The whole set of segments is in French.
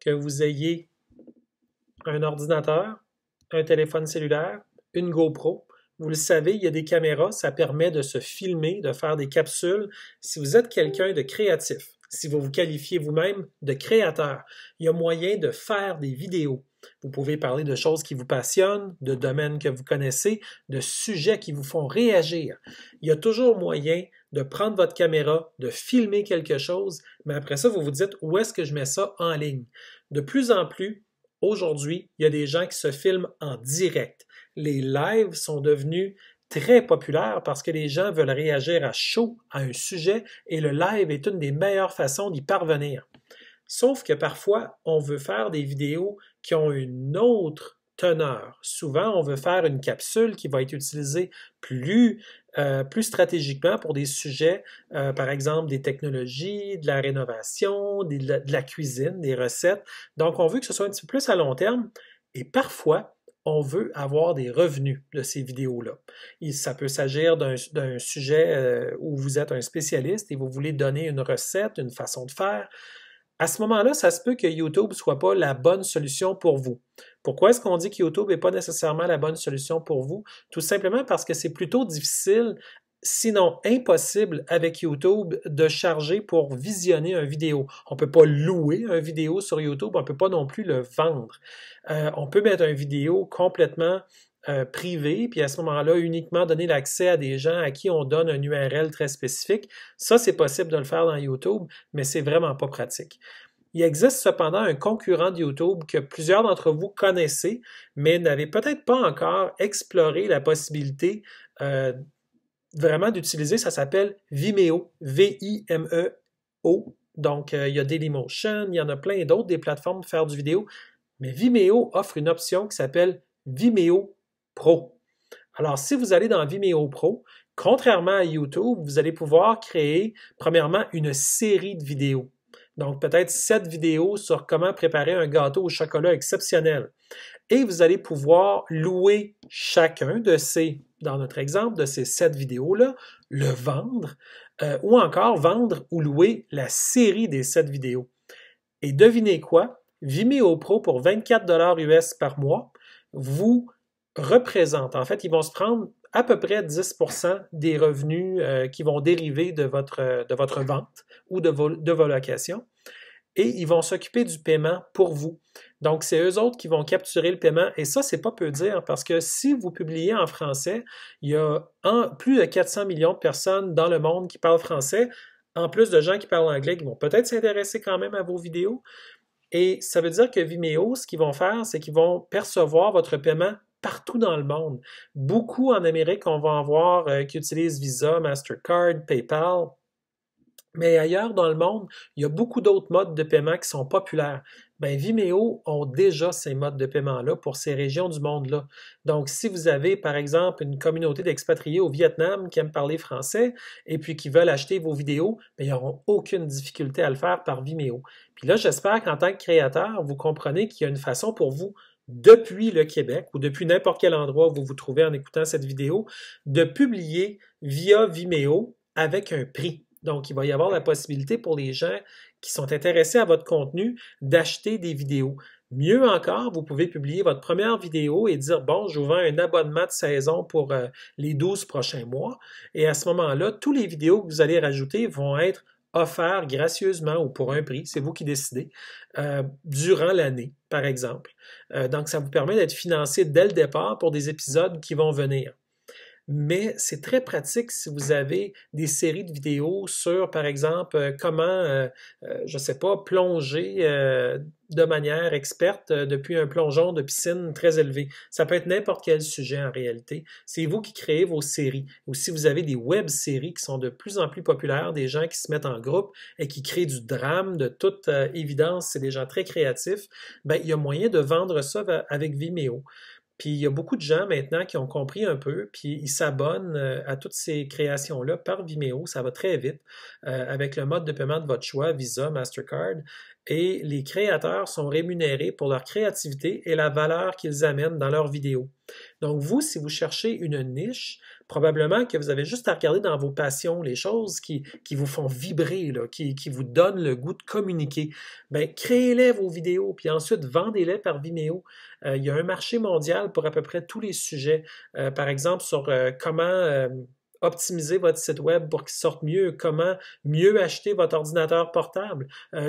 que vous ayez un ordinateur, un téléphone cellulaire, une GoPro. Vous le savez, il y a des caméras, ça permet de se filmer, de faire des capsules. Si vous êtes quelqu'un de créatif, si vous vous qualifiez vous-même de créateur, il y a moyen de faire des vidéos. Vous pouvez parler de choses qui vous passionnent, de domaines que vous connaissez, de sujets qui vous font réagir. Il y a toujours moyen de prendre votre caméra, de filmer quelque chose, mais après ça, vous vous dites où est-ce que je mets ça en ligne. De plus en plus, aujourd'hui, il y a des gens qui se filment en direct. Les lives sont devenus très populaires parce que les gens veulent réagir à chaud à un sujet et le live est une des meilleures façons d'y parvenir. Sauf que parfois, on veut faire des vidéos qui ont une autre teneur. Souvent, on veut faire une capsule qui va être utilisée plus stratégiquement pour des sujets, par exemple des technologies, de la rénovation, de la cuisine, des recettes. Donc, on veut que ce soit un petit peu plus à long terme et parfois, on veut avoir des revenus de ces vidéos-là. Ça peut s'agir d'un sujet où vous êtes un spécialiste et vous voulez donner une recette, une façon de faire. À ce moment-là, ça se peut que YouTube ne soit pas la bonne solution pour vous. Pourquoi est-ce qu'on dit que YouTube n'est pas nécessairement la bonne solution pour vous? Tout simplement parce que c'est plutôt difficile, sinon impossible avec YouTube de charger pour visionner une vidéo. On ne peut pas louer une vidéo sur YouTube, on ne peut pas non plus le vendre. On peut mettre une vidéo complètement privé, puis à ce moment-là, uniquement donner l'accès à des gens à qui on donne un URL très spécifique. Ça, c'est possible de le faire dans YouTube, mais c'est vraiment pas pratique. Il existe cependant un concurrent de YouTube que plusieurs d'entre vous connaissez, mais n'avez peut-être pas encore exploré la possibilité vraiment d'utiliser. Ça s'appelle Vimeo, V-I-M-E-O. Donc, il y a Dailymotion, il y en a plein d'autres, des plateformes pour faire du vidéo, mais Vimeo offre une option qui s'appelle Vimeo Pro. Alors, si vous allez dans Vimeo Pro, contrairement à YouTube, vous allez pouvoir créer, premièrement, une série de vidéos. Donc, peut-être 7 vidéos sur comment préparer un gâteau au chocolat exceptionnel. Et vous allez pouvoir louer chacun de ces, dans notre exemple, de ces 7 vidéos-là, le vendre, ou encore vendre ou louer la série des 7 vidéos. Et devinez quoi? Vimeo Pro, pour 24$ US par mois, vous représente. En fait, ils vont se prendre à peu près 10% des revenus qui vont dériver de votre vente ou de vos locations. Et ils vont s'occuper du paiement pour vous. Donc, c'est eux autres qui vont capturer le paiement. Et ça, c'est pas peu dire parce que si vous publiez en français, il y a plus de 400 millions de personnes dans le monde qui parlent français, en plus de gens qui parlent anglais qui vont peut-être s'intéresser quand même à vos vidéos. Et ça veut dire que Vimeo, ce qu'ils vont faire, c'est qu'ils vont percevoir votre paiement partout dans le monde. Beaucoup en Amérique, on va en voir qui utilisent Visa, Mastercard, PayPal. Mais ailleurs dans le monde, il y a beaucoup d'autres modes de paiement qui sont populaires. Ben, Vimeo ont déjà ces modes de paiement-là pour ces régions du monde-là. Donc, si vous avez, par exemple, une communauté d'expatriés au Vietnam qui aiment parler français et puis qui veulent acheter vos vidéos, ben, ils n'auront aucune difficulté à le faire par Vimeo. Puis là, j'espère qu'en tant que créateur, vous comprenez qu'il y a une façon pour vous, depuis le Québec ou depuis n'importe quel endroit où vous vous trouvez en écoutant cette vidéo, de publier via Vimeo avec un prix. Donc, il va y avoir la possibilité pour les gens qui sont intéressés à votre contenu d'acheter des vidéos. Mieux encore, vous pouvez publier votre première vidéo et dire, bon, je vous vends un abonnement de saison pour les 12 prochains mois. Et à ce moment-là, tous les vidéos que vous allez rajouter vont être offerts gracieusement ou pour un prix, c'est vous qui décidez, durant l'année, par exemple. Donc, ça vous permet d'être financé dès le départ pour des épisodes qui vont venir. Mais c'est très pratique si vous avez des séries de vidéos sur, par exemple, comment, je ne sais pas, plonger de manière experte depuis un plongeon de piscine très élevé. Ça peut être n'importe quel sujet en réalité. C'est vous qui créez vos séries. Ou si vous avez des web-séries qui sont de plus en plus populaires, des gens qui se mettent en groupe et qui créent du drame, de toute évidence, c'est des gens très créatifs, ben, il y a moyen de vendre ça avec Vimeo. Puis il y a beaucoup de gens maintenant qui ont compris un peu, puis ils s'abonnent à toutes ces créations-là par Vimeo. Ça va très vite avec le mode de paiement de votre choix, Visa, Mastercard. et les créateurs sont rémunérés pour leur créativité et la valeur qu'ils amènent dans leurs vidéos. Donc vous, si vous cherchez une niche, probablement que vous avez juste à regarder dans vos passions, les choses qui vous font vibrer, là, qui vous donnent le goût de communiquer. Bien, créez-les vos vidéos, puis ensuite vendez-les par Vimeo. Il y a un marché mondial pour à peu près tous les sujets. Par exemple, sur comment optimiser votre site web pour qu'il sorte mieux, comment mieux acheter votre ordinateur portable,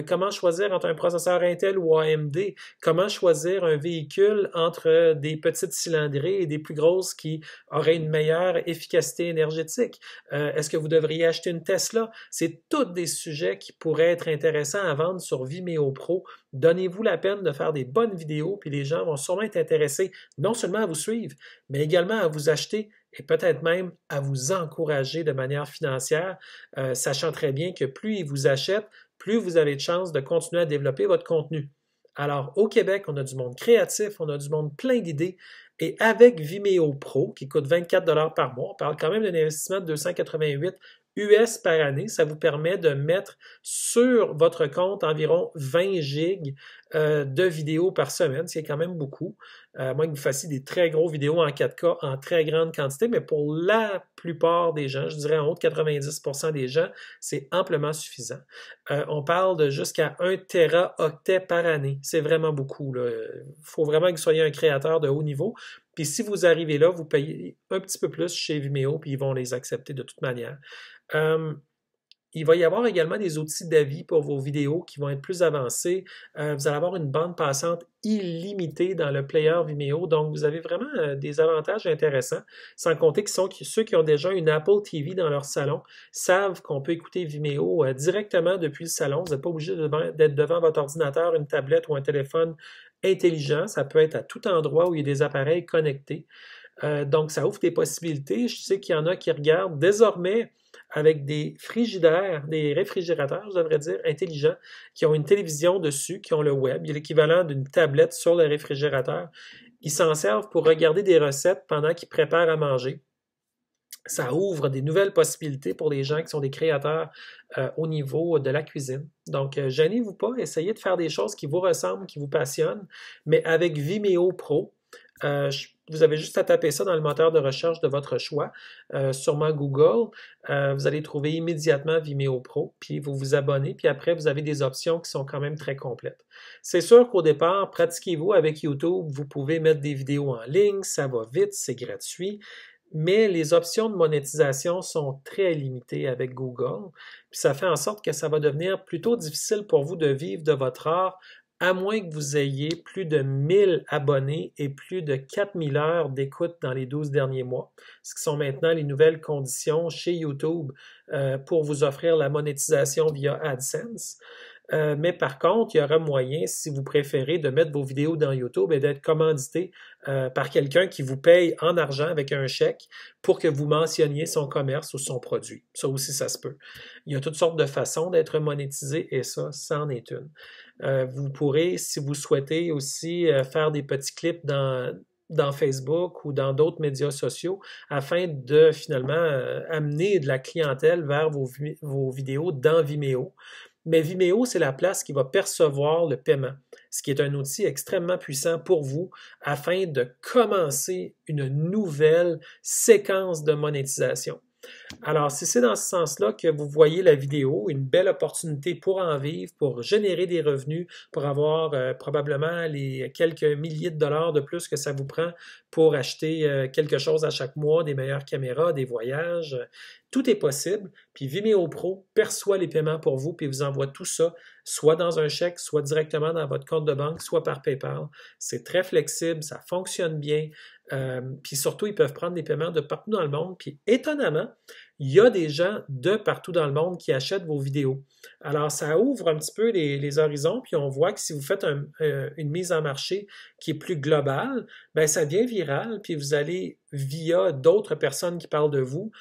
comment choisir entre un processeur Intel ou AMD, comment choisir un véhicule entre des petites cylindrées et des plus grosses qui auraient une meilleure efficacité énergétique. Est-ce que vous devriez acheter une Tesla? C'est tous des sujets qui pourraient être intéressants à vendre sur Vimeo Pro. Donnez-vous la peine de faire des bonnes vidéos, puis les gens vont sûrement être intéressés non seulement à vous suivre, mais également à vous acheter et peut-être même à vous encourager de manière financière, sachant très bien que plus ils vous achètent, plus vous avez de chances de continuer à développer votre contenu. Alors, au Québec, on a du monde créatif, on a du monde plein d'idées, et avec Vimeo Pro, qui coûte 24 $ par mois, on parle quand même d'un investissement de 288 US par année. Ça vous permet de mettre sur votre compte environ 20 gigs de vidéos par semaine, ce qui est quand même beaucoup. À moins que vous fassiez des très gros vidéos en 4K en très grande quantité, mais pour la plupart des gens, je dirais en haut de 90% des gens, c'est amplement suffisant. On parle de jusqu'à 1 téraoctet par année. C'est vraiment beaucoup. Il faut vraiment que vous soyez un créateur de haut niveau. Puis si vous arrivez là, vous payez un petit peu plus chez Vimeo, puis ils vont les accepter de toute manière. Il va y avoir également des outils d'avis pour vos vidéos qui vont être plus avancés. Vous allez avoir une bande passante illimitée dans le player Vimeo, donc vous avez vraiment des avantages intéressants, sans compter que ceux qui ont déjà une Apple TV dans leur salon savent qu'on peut écouter Vimeo directement depuis le salon. Vous n'êtes pas obligé d'être devant votre ordinateur, une tablette ou un téléphone intelligent. Ça peut être à tout endroit où il y a des appareils connectés. Donc, ça ouvre des possibilités. Je sais qu'il y en a qui regardent désormais avec des frigidaires, des réfrigérateurs, je devrais dire, intelligents, qui ont une télévision dessus, qui ont le web. Il y a l'équivalent d'une tablette sur le réfrigérateur. Ils s'en servent pour regarder des recettes pendant qu'ils préparent à manger. Ça ouvre des nouvelles possibilités pour les gens qui sont des créateurs au niveau de la cuisine. Donc, gênez-vous pas, essayez de faire des choses qui vous ressemblent, qui vous passionnent, mais avec Vimeo Pro, vous avez juste à taper ça dans le moteur de recherche de votre choix, sûrement Google. Vous allez trouver immédiatement Vimeo Pro, puis vous vous abonnez, puis après, vous avez des options qui sont quand même très complètes. C'est sûr qu'au départ, pratiquez-vous avec YouTube. Vous pouvez mettre des vidéos en ligne, ça va vite, c'est gratuit. Mais les options de monétisation sont très limitées avec Google. Puis ça fait en sorte que ça va devenir plutôt difficile pour vous de vivre de votre art, à moins que vous ayez plus de 1000 abonnés et plus de 4000 heures d'écoute dans les 12 derniers mois, ce qui sont maintenant les nouvelles conditions chez YouTube pour vous offrir la monétisation via AdSense. Mais par contre, il y aura moyen, si vous préférez, de mettre vos vidéos dans YouTube et d'être commandité par quelqu'un qui vous paye en argent avec un chèque pour que vous mentionniez son commerce ou son produit. Ça aussi, ça se peut. Il y a toutes sortes de façons d'être monétisé et ça en est une. Vous pourrez, si vous souhaitez aussi, faire des petits clips dans Facebook ou dans d'autres médias sociaux afin de finalement amener de la clientèle vers vos vidéos dans Vimeo. Mais Vimeo, c'est la place qui va percevoir le paiement, ce qui est un outil extrêmement puissant pour vous afin de commencer une nouvelle séquence de monétisation. Alors, si c'est dans ce sens-là que vous voyez la vidéo, une belle opportunité pour en vivre, pour générer des revenus, pour avoir probablement les quelques milliers de dollars de plus que ça vous prend pour acheter quelque chose à chaque mois, des meilleures caméras, des voyages, tout est possible. Puis Vimeo Pro perçoit les paiements pour vous, puis vous envoie tout ça, soit dans un chèque, soit directement dans votre compte de banque, soit par PayPal. C'est très flexible, ça fonctionne bien. Puis surtout, ils peuvent prendre des paiements de partout dans le monde. Puis étonnamment, il y a des gens de partout dans le monde qui achètent vos vidéos. Alors, ça ouvre un petit peu les horizons, puis on voit que si vous faites une mise en marché qui est plus globale, bien, ça devient viral, puis vous allez, via d'autres personnes qui parlent de vous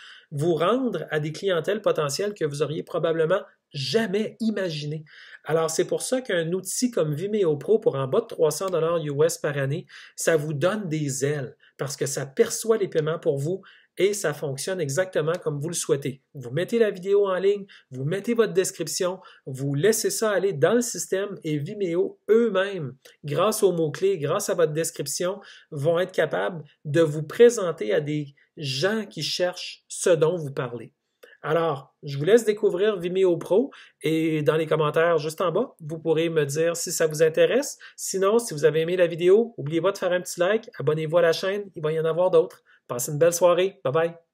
rendre à des clientèles potentielles que vous auriez probablement jamais imaginé. Alors, c'est pour ça qu'un outil comme Vimeo Pro pour en bas de 300 $ US par année, ça vous donne des ailes parce que ça perçoit les paiements pour vous et ça fonctionne exactement comme vous le souhaitez. Vous mettez la vidéo en ligne, vous mettez votre description, vous laissez ça aller dans le système et Vimeo eux-mêmes, grâce aux mots-clés, grâce à votre description, vont être capables de vous présenter à des gens qui cherchent ce dont vous parlez. Alors, je vous laisse découvrir Vimeo Pro et dans les commentaires juste en bas, vous pourrez me dire si ça vous intéresse. Sinon, si vous avez aimé la vidéo, n'oubliez pas de faire un petit like, abonnez-vous à la chaîne, il va y en avoir d'autres. Passez une belle soirée. Bye bye.